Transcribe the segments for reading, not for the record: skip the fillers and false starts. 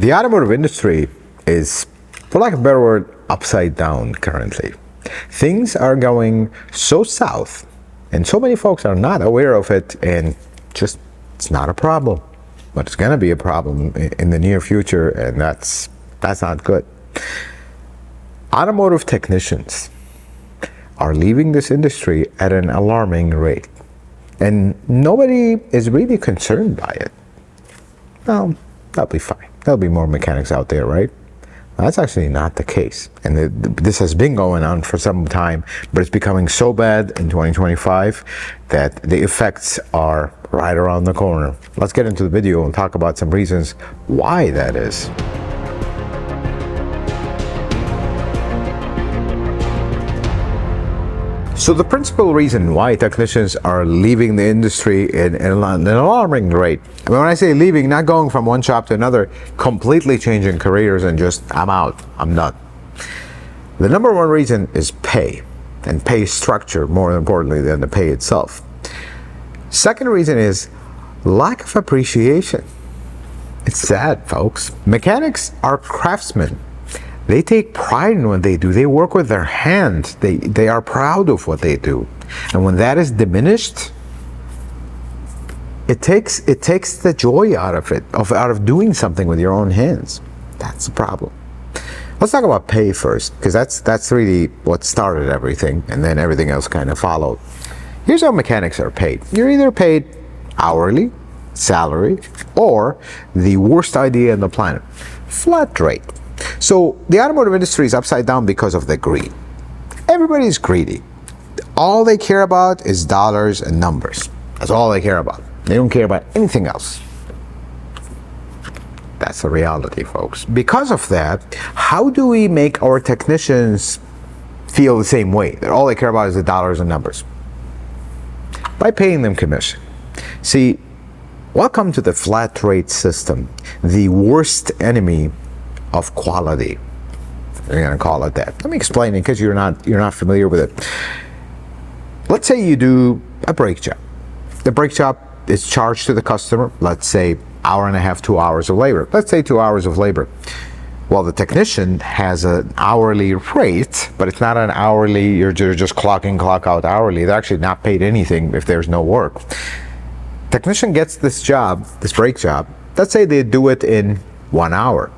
The automotive industry is, for lack of a better word, upside down currently. Things are going so south, and so many folks are not aware of it, and just it's not a problem. But it's going to be a problem in the near future, and that's not good. Automotive technicians are leaving this industry at an alarming rate, and nobody is really concerned by it. Well, that'll be fine. There'll be more mechanics out there, right? That's actually not the case. And this has been going on for some time, but it's becoming so bad in 2025 that the effects are right around the corner. Let's get into the video and talk about some reasons why that is. So the principal reason why technicians are leaving the industry at an alarming rate. I mean, when I say leaving, not going from one shop to another, completely changing careers and just, I'm out, I'm done. The number one reason is pay, and pay structure, more importantly than the pay itself. Second reason is lack of appreciation. It's sad, folks. Mechanics are craftsmen. They take pride in what they do. They work with their hands. They are proud of what they do. And when that is diminished, it takes the joy out of it, out of doing something with your own hands. That's the problem. Let's talk about pay first, because that's really what started everything, and then everything else kind of followed. Here's how mechanics are paid. You're either paid hourly, salary, or the worst idea on the planet, flat rate. So the automotive industry is upside down because of the greed. Everybody's greedy. All they care about is dollars and numbers. That's all they care about. They don't care about anything else. That's the reality, folks. Because of that, how do we make our technicians feel the same way? That all they care about is the dollars and numbers? By paying them commission. See, welcome to the flat rate system, the worst enemy of quality. You're going to call it that. Let me explain it, because you're not familiar with it. Let's say you do a brake job. The brake job is charged to the customer, let's say hour and a half, 2 hours of labor. Let's say 2 hours of labor. Well, the technician has an hourly rate, but it's not an hourly, you're just clock in, clock out hourly. They're actually not paid anything if there's no work. Technician gets this job, this brake job, let's say they do it in 1 hour.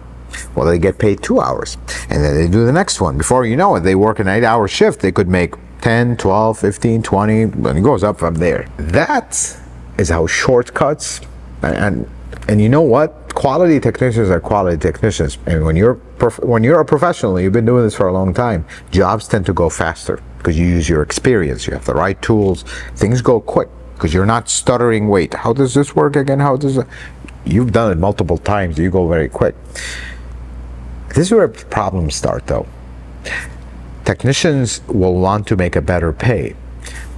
Well, they get paid 2 hours, and then they do the next one. Before you know it, they work an 8-hour shift. They could make 10, 12, 15, 20, and it goes up from there. That is how shortcuts, and you know what? Quality technicians are quality technicians. And when you're a professional, you've been doing this for a long time, jobs tend to go faster because you use your experience. You have the right tools. Things go quick because you're not stuttering. Wait, how does this work again? How does it? You've done it multiple times. You go very quick. This is where problems start, though. Technicians will want to make a better pay,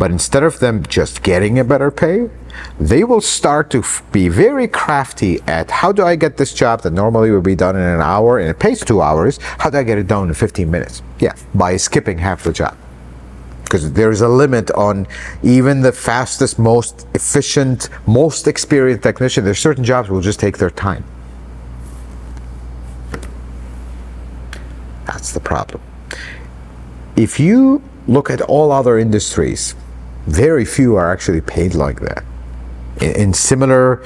but instead of them just getting a better pay, they will start to be very crafty at, how do I get this job that normally would be done in an hour and it pays 2 hours, how do I get it done in 15 minutes? Yeah, by skipping half the job. Because there's a limit on even the fastest, most efficient, most experienced technician. There's certain jobs will just take their time. That's the problem. If you look at all other industries, very few are actually paid like that. In similar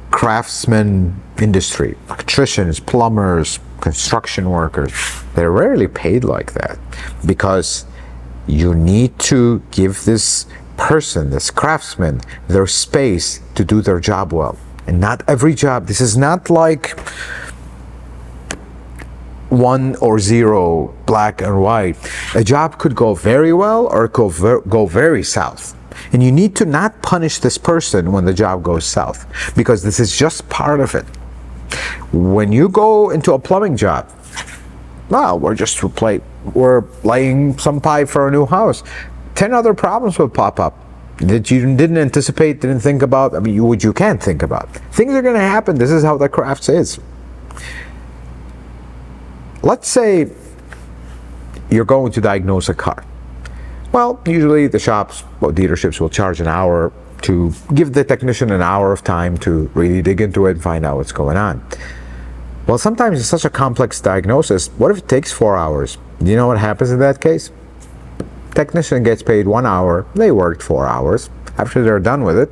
craftsman industry, electricians, plumbers, construction workers, they're rarely paid like that, because you need to give this person, this craftsman, their space to do their job well. And not every job, this is not like 1 or 0, black and white. A job could go very well or go very south. And you need to not punish this person when the job goes south, because this is just part of it. When you go into a plumbing job, well, we're laying some pipe for a new house. 10 other problems will pop up that you didn't anticipate, didn't think about. I mean, you can't think about. Things are going to happen. This is how the craft is. Let's say you're going to diagnose a car. Well, usually the dealerships will charge an hour to give the technician an hour of time to really dig into it and find out what's going on. Well, sometimes it's such a complex diagnosis. What if it takes 4 hours? Do you know what happens in that case? Technician gets paid 1 hour. They worked 4 hours. After they're done with it,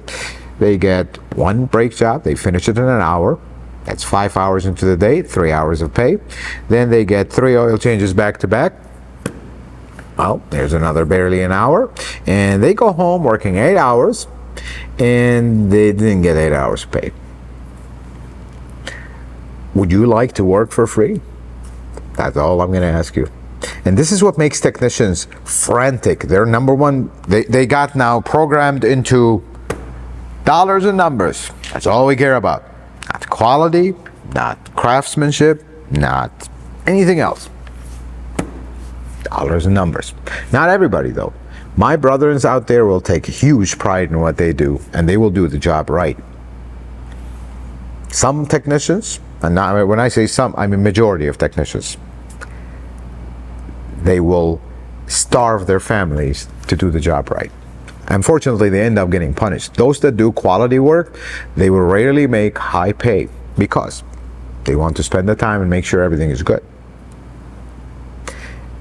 they get one brake job. They finish it in an hour. That's 5 hours into the day, 3 hours of pay. Then they get 3 oil changes back to back. Well, there's another barely an hour. And they go home working 8 hours, and they didn't get 8 hours paid. Would you like to work for free? That's all I'm going to ask you. And this is what makes technicians frantic. They're number one. They got now programmed into dollars and numbers. That's all we care about. Not quality, not craftsmanship, not anything else. Dollars and numbers. Not everybody, though. My brothers out there will take huge pride in what they do, and they will do the job right. Some technicians, and now when I say some, I mean majority of technicians, they will starve their families to do the job right. Unfortunately, they end up getting punished. Those that do quality work, they will rarely make high pay because they want to spend the time and make sure everything is good.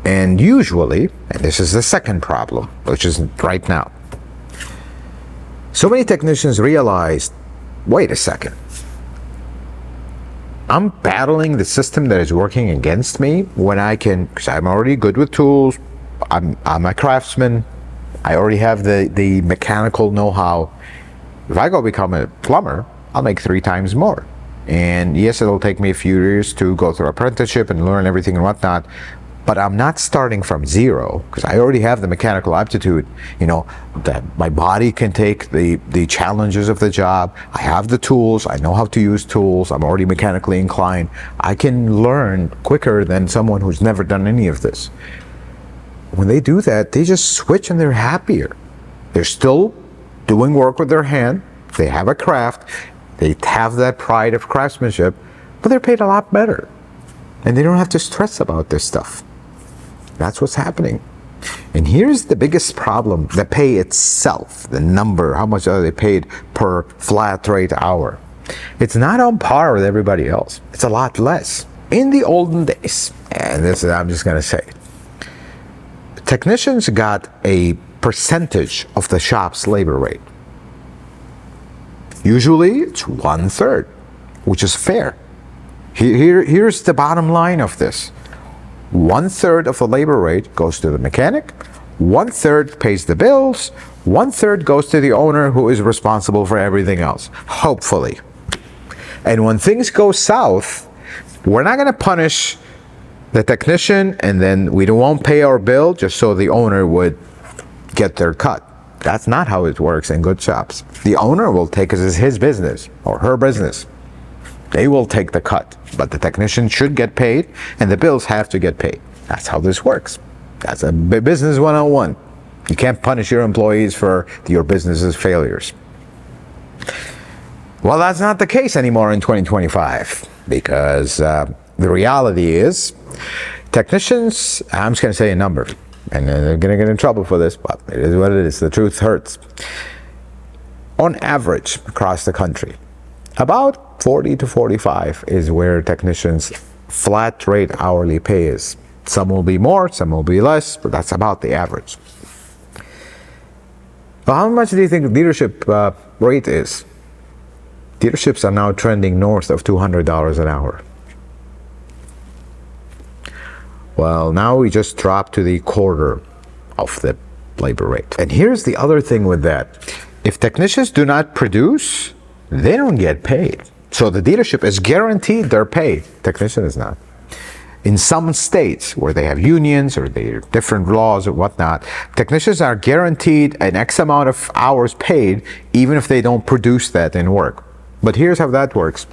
And usually, and this is the second problem, which is right now, so many technicians realize, wait a second, I'm battling the system that is working against me when I can, because I'm already good with tools, I'm a craftsman, I already have the mechanical know-how. If I go become a plumber, I'll make 3 times more. And yes, it'll take me a few years to go through apprenticeship and learn everything and whatnot, but I'm not starting from zero because I already have the mechanical aptitude, you know, that my body can take the challenges of the job. I have the tools. I know how to use tools. I'm already mechanically inclined. I can learn quicker than someone who's never done any of this. When they do that, they just switch and they're happier. They're still doing work with their hand. They have a craft. They have that pride of craftsmanship, but they're paid a lot better. And they don't have to stress about this stuff. That's what's happening. And here's the biggest problem, the pay itself, the number, how much are they paid per flat rate hour. It's not on par with everybody else. It's a lot less. In the olden days, and this is, I'm just going to say, technicians got a percentage of the shop's labor rate. Usually it's 1/3, which is fair. Here's the bottom line of this. 1/3 of the labor rate goes to the mechanic, 1/3 pays the bills, 1/3 goes to the owner who is responsible for everything else, hopefully. And when things go south, we're not going to punish the technician and then we won't pay our bill just so the owner would get their cut. That's not how it works in good shops. The owner will take it as his business or her business. They will take the cut, but the technician should get paid and the bills have to get paid. That's how this works. That's a business 101. You can't punish your employees for your business's failures. Well, that's not the case anymore in 2025 because the reality is technicians, I'm just going to say a number, and they're going to get in trouble for this, but it is what it is. The truth hurts. On average, across the country, about 40 to 45 is where technicians' flat rate hourly pay is. Some will be more, some will be less, but that's about the average. Well, how much do you think leadership rate is? Dealerships are now trending north of $200 an hour. Well, now we just dropped to the quarter of the labor rate. And here's the other thing with that. If technicians do not produce, they don't get paid. So the dealership is guaranteed their pay. Technician is not. In some states where they have unions or they have different laws or whatnot, technicians are guaranteed an X amount of hours paid even if they don't produce that in work. But here's how that works.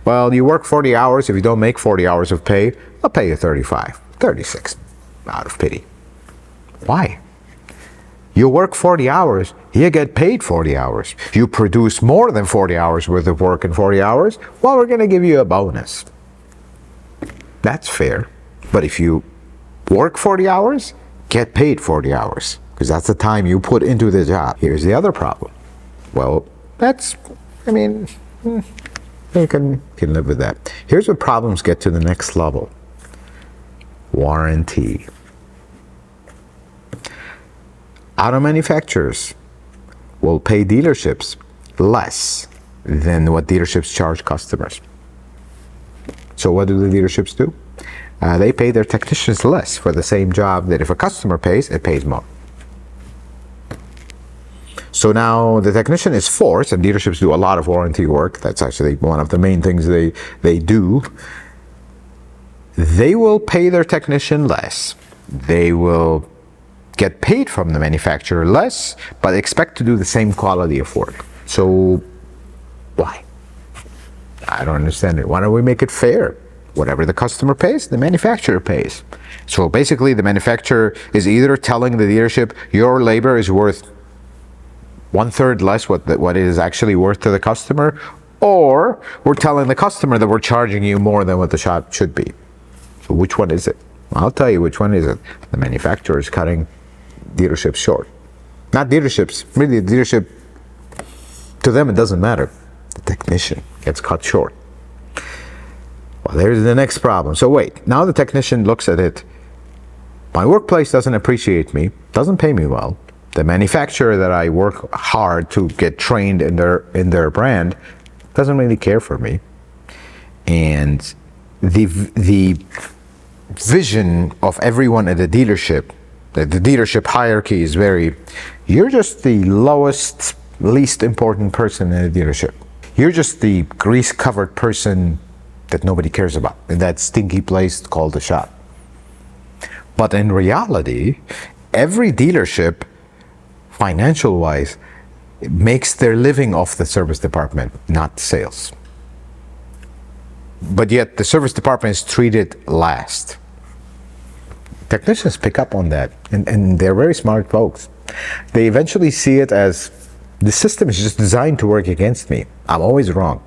Well, you work 40 hours. If you don't make 40 hours of pay, I'll pay you 35, 36 out of pity. Why? You work 40 hours, you get paid 40 hours. You produce more than 40 hours worth of work in 40 hours, well, we're going to give you a bonus. That's fair. But if you work 40 hours, get paid 40 hours, because that's the time you put into the job. Here's the other problem. Well, You can live with that. Here's where problems get to the next level. Warranty. Auto manufacturers will pay dealerships less than what dealerships charge customers. So what do the dealerships do? They pay their technicians less for the same job that if a customer pays, it pays more. So now the technician is forced, and dealerships do a lot of warranty work. That's actually one of the main things they do. They will pay their technician less. They will get paid from the manufacturer less, but expect to do the same quality of work. So why? I don't understand it. Why don't we make it fair? Whatever the customer pays, the manufacturer pays. So basically the manufacturer is either telling the dealership your labor is worth 1/3 less what it is actually worth to the customer, or we're telling the customer that we're charging you more than what the shop should be. So which one is it? I'll tell you which one is it. The manufacturer is cutting dealerships short. Not dealerships, really the dealership, to them it doesn't matter. The technician gets cut short. Well, there's the next problem. So wait, now the technician looks at it. My workplace doesn't appreciate me, doesn't pay me well. The manufacturer that I work hard to get trained in their brand doesn't really care for me. And the vision of everyone at the dealership, the dealership hierarchy is you're just the lowest, least important person in the dealership. You're just the grease-covered person that nobody cares about in that stinky place called the shop. But in reality, every dealership, financial-wise, makes their living off the service department, not sales. But yet the service department is treated last. Technicians pick up on that, and they're very smart folks. They eventually see it as the system is just designed to work against me. I'm always wrong.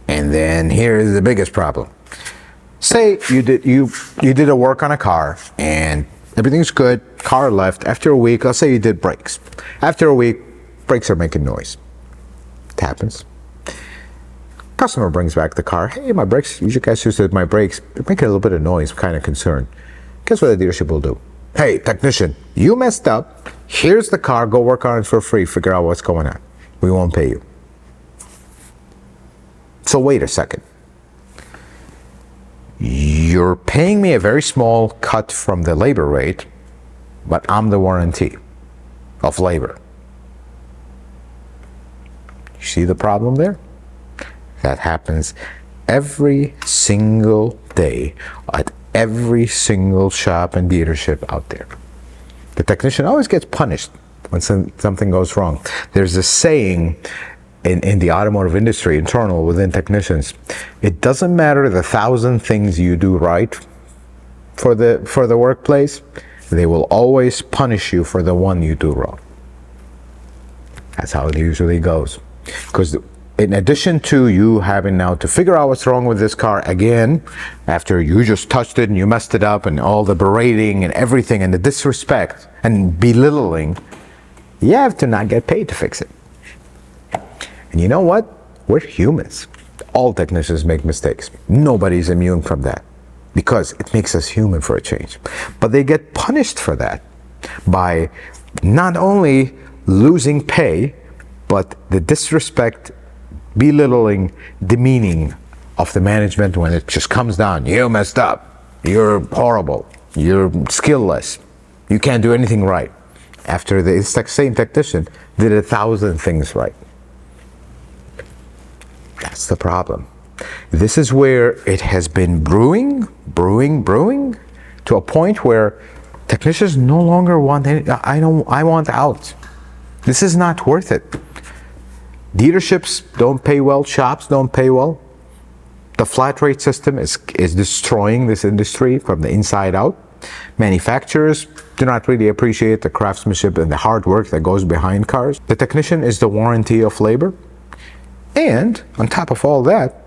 And then here is the biggest problem. Say you did a work on a car and everything's good, car left. After a week, let's say you did brakes. After a week, brakes are making noise. It happens. Customer brings back the car. Hey, my brakes, you guys just said my brakes, they're making a little bit of noise, I'm kind of concerned. Guess what the dealership will do? Hey, technician, you messed up. Here's the car, go work on it for free, figure out what's going on. We won't pay you. So wait a second. You're paying me a very small cut from the labor rate, but I'm the warranty of labor. You see the problem there? That happens every single day at every single shop and dealership out there. The technician always gets punished when something goes wrong. There's a saying in the automotive industry, internal within technicians, it doesn't matter the 1,000 things you do right for the workplace, they will always punish you for the one you do wrong. That's how it usually goes. Because in addition to you having now to figure out what's wrong with this car again, after you just touched it and you messed it up and all the berating and everything and the disrespect and belittling, you have to not get paid to fix it. And you know what? We're humans. All technicians make mistakes. Nobody's immune from that because it makes us human for a change. But they get punished for that by not only losing pay, but the disrespect, belittling, demeaning of the management when it just comes down. You messed up. You're horrible. You're skillless. You can't do anything right. After the same technician did 1,000 things right. That's the problem. This is where it has been brewing to a point where technicians no longer want any, I want out. This is not worth it. Dealerships don't pay well, shops don't pay well. The flat rate system is destroying this industry from the inside out. Manufacturers do not really appreciate the craftsmanship and the hard work that goes behind cars. The technician is the warranty of labor. And on top of all that,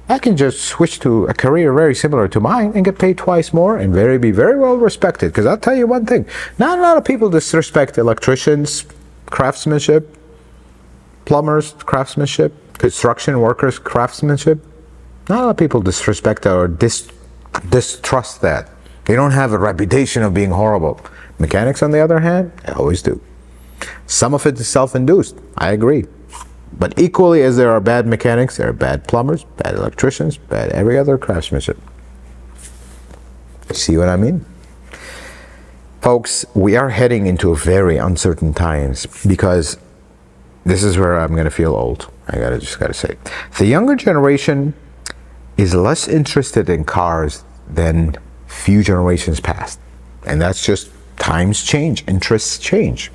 I can just switch to a career very similar to mine and get paid twice more and be very well respected. Because I'll tell you one thing, not a lot of people disrespect electricians, craftsmanship, plumbers, craftsmanship. Construction workers' craftsmanship, not a lot of people disrespect or distrust that. They don't have a reputation of being horrible. Mechanics, on the other hand, they always do. Some of it is self-induced, I agree. But equally as there are bad mechanics, there are bad plumbers, bad electricians, bad every other craftsmanship. See what I mean? Folks, we are heading into very uncertain times because this is where I'm going to feel old. Just gotta say. The younger generation is less interested in cars than few generations past. And that's just times change, interests change.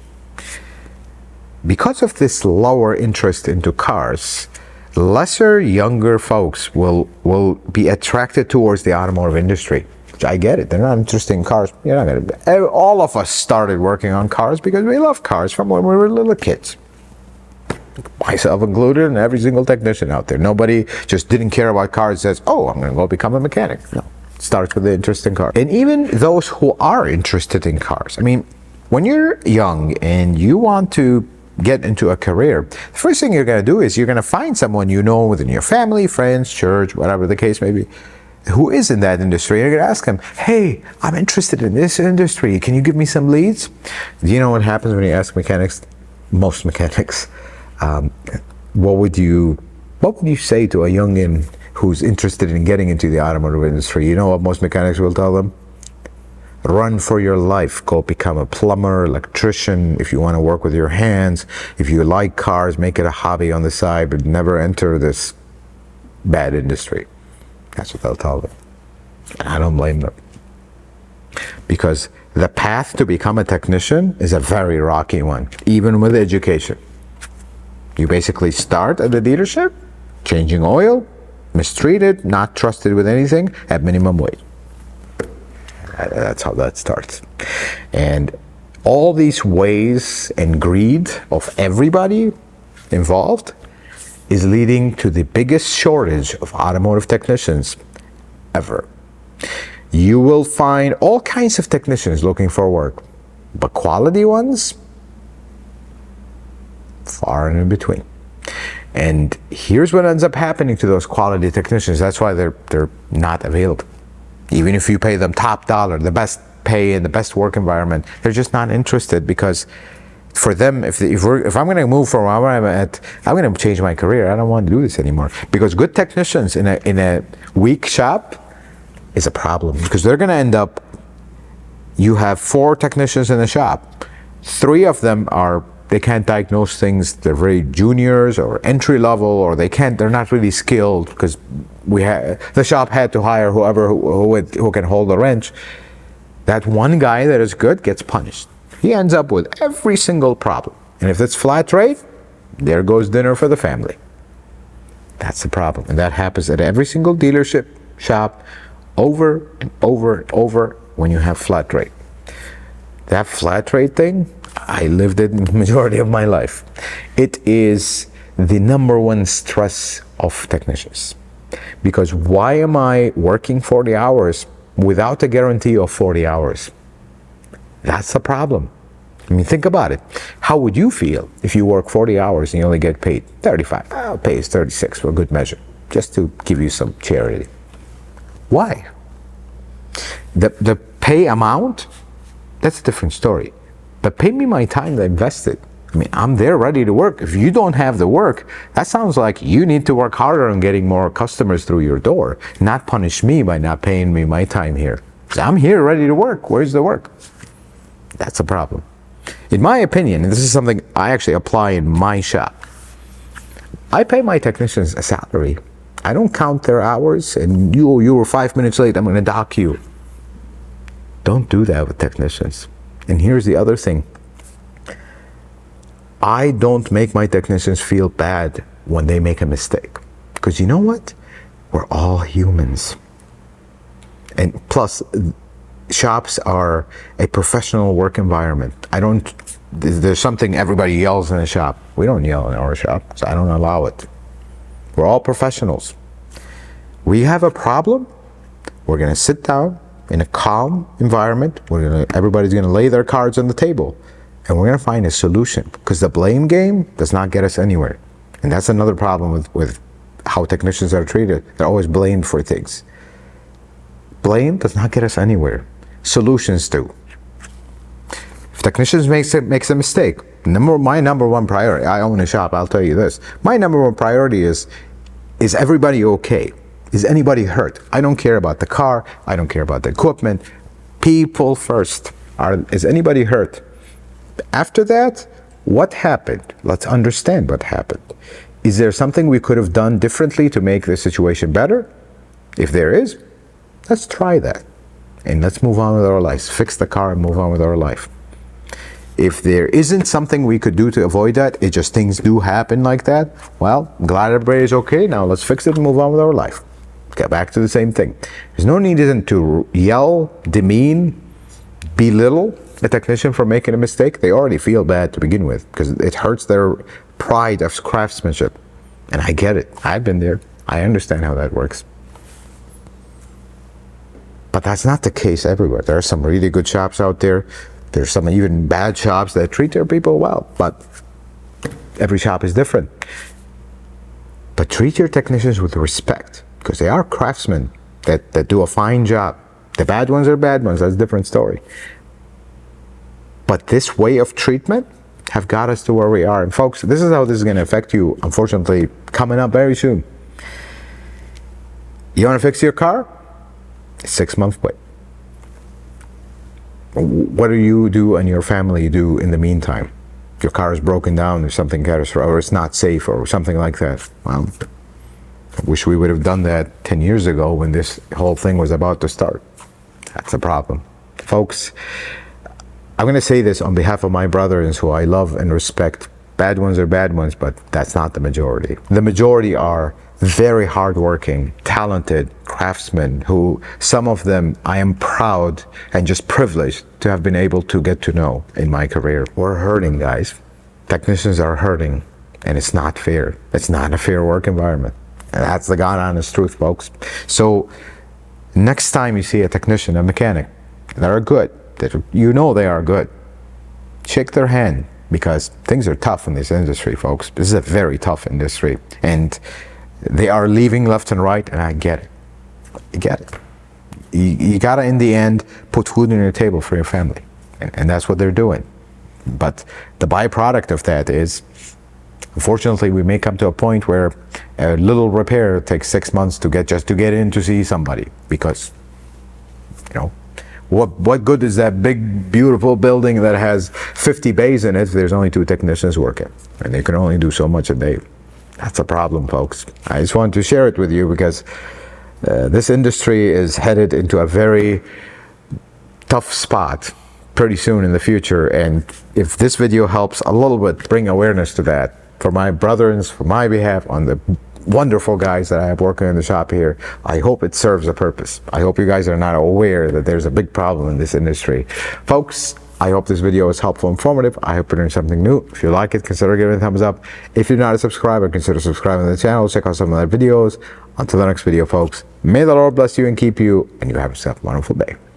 Because of this lower interest into cars, lesser younger folks will be attracted towards the automotive industry. Which I get it. They're not interested in cars. You're not gonna. All of us started working on cars because we love cars from when we were little kids. Myself included, and every single technician out there. Nobody just didn't care about cars and says, oh, I'm going to go become a mechanic. No. It starts with the interest in cars. And even those who are interested in cars. I mean, when you're young and you want to get into a career, the first thing you're going to do is you're going to find someone you know within your family, friends, church, whatever the case may be, who is in that industry. You're going to ask them, hey, I'm interested in this industry. Can you give me some leads? Do you know what happens when you ask mechanics? Most mechanics. What would you say to a youngin who's interested in getting into the automotive industry? You know what most mechanics will tell them? Run for your life. Go become a plumber, electrician. If you want to work with your hands, if you like cars, make it a hobby on the side, but never enter this bad industry. That's what they'll tell them. And I don't blame them. Because the path to become a technician is a very rocky one, even with education. You basically start at the dealership, changing oil, mistreated, not trusted with anything, at minimum wage. That's how that starts. And all these ways and greed of everybody involved is leading to the biggest shortage of automotive technicians ever. You will find all kinds of technicians looking for work, but quality ones, far and in between. And here's what ends up happening to those quality technicians. That's why they're not available. Even if you pay them top dollar, the best pay and the best work environment, they're just not interested, because for them, if I'm going to move from where I'm at, I'm going to change my career. I don't want to do this anymore. Because good technicians in a weak shop is a problem, because they're going to end up, you have 4 technicians in the shop. 3 of them they can't diagnose things. They're very juniors or entry level, or they're not really skilled, because the shop had to hire who can hold a wrench. That one guy that is good gets punished. He ends up with every single problem. And if it's flat rate, there goes dinner for the family. That's the problem. And that happens at every single dealership shop over and over and over when you have flat rate. That flat rate thing, I lived it the majority of my life. It is the #1 stress of technicians. Because why am I working 40 hours without a guarantee of 40 hours? That's the problem. I mean, think about it. How would you feel if you work 40 hours and you only get paid 35? I'll pay is 36 for good measure, just to give you some charity. Why? The pay amount, that's a different story. But pay me my time that I invested. I mean, I'm there ready to work. If you don't have the work, that sounds like you need to work harder on getting more customers through your door, not punish me by not paying me my time here. I'm here ready to work. Where's the work? That's a problem. In my opinion, and this is something I actually apply in my shop, I pay my technicians a salary. I don't count their hours, and you were 5 minutes late, I'm going to dock you. Don't do that with technicians. And here's the other thing. I don't make my technicians feel bad when they make a mistake. Because you know what? We're all humans. And plus, shops are a professional work environment. There's something everybody yells in a shop. We don't yell in our shop, so I don't allow it. We're all professionals. We have a problem, we're going to sit down in a calm environment. Everybody's going to lay their cards on the table, and we're going to find a solution, because the blame game does not get us anywhere. And that's another problem with how technicians are treated. They're always blamed for things. Blame does not get us anywhere. Solutions do. If technicians makes a mistake, my number one priority, I own a shop, I'll tell you this, my number one priority is everybody okay? Is anybody hurt? I don't care about the car, I don't care about the equipment. People first. Is anybody hurt? After that, what happened? Let's understand what happened. Is there something we could have done differently to make the situation better? If there is, let's try that. And let's move on with our lives. Fix the car and move on with our life. If there isn't something we could do to avoid that, it just things do happen like that, well, I'm glad everybody's okay. Now let's fix it and move on with our life. Get back to the same thing. There's no need to yell, demean, belittle a technician for making a mistake. They already feel bad to begin with because it hurts their pride of craftsmanship. And I get it. I've been there. I understand how that works. But that's not the case everywhere. There are some really good shops out there. There's some even bad shops that treat their people well, but every shop is different. But treat your technicians with respect, because they are craftsmen that do a fine job. The bad ones are bad ones, that's a different story. But this way of treatment have got us to where we are. And folks, this is how this is going to affect you, unfortunately, coming up very soon. You want to fix your car? 6 months wait. What do you do and your family do in the meantime? Your car is broken down or something catastrophic, or it's not safe or something like that. Well, I wish we would have done that 10 years ago when this whole thing was about to start. That's a problem. Folks, I'm going to say this on behalf of my brothers who I love and respect. Bad ones are bad ones, but that's not the majority. The majority are very hardworking, talented craftsmen who, some of them, I am proud and just privileged to have been able to get to know in my career. We're hurting, guys. Technicians are hurting, and it's not fair. It's not a fair work environment. And that's the God honest truth, folks. So next time you see a technician, a mechanic, that are good, that you know they are good, shake their hand, because things are tough in this industry, folks. This is a very tough industry, and they are leaving left and right, and I get it. I get it. You gotta, in the end, put food on your table for your family, and that's what they're doing. But the byproduct of that is, unfortunately, we may come to a point where a little repair takes 6 months to get in to see somebody, because, you know, what good is that big, beautiful building that has 50 bays in it if there's only 2 technicians working, and they can only do so much a day? That's a problem, folks. I just wanted to share it with you because this industry is headed into a very tough spot pretty soon in the future, and if this video helps a little bit bring awareness to that, for my brothers, for my behalf, on the wonderful guys that I have working in the shop here, I hope it serves a purpose. I hope you guys are not aware that there's a big problem in this industry. Folks, I hope this video was helpful, informative. I hope you learned something new. If you like it, consider giving it a thumbs up. If you're not a subscriber, consider subscribing to the channel. Check out some of the videos. Until the next video, folks, may the Lord bless you and keep you, and you have yourself a wonderful day.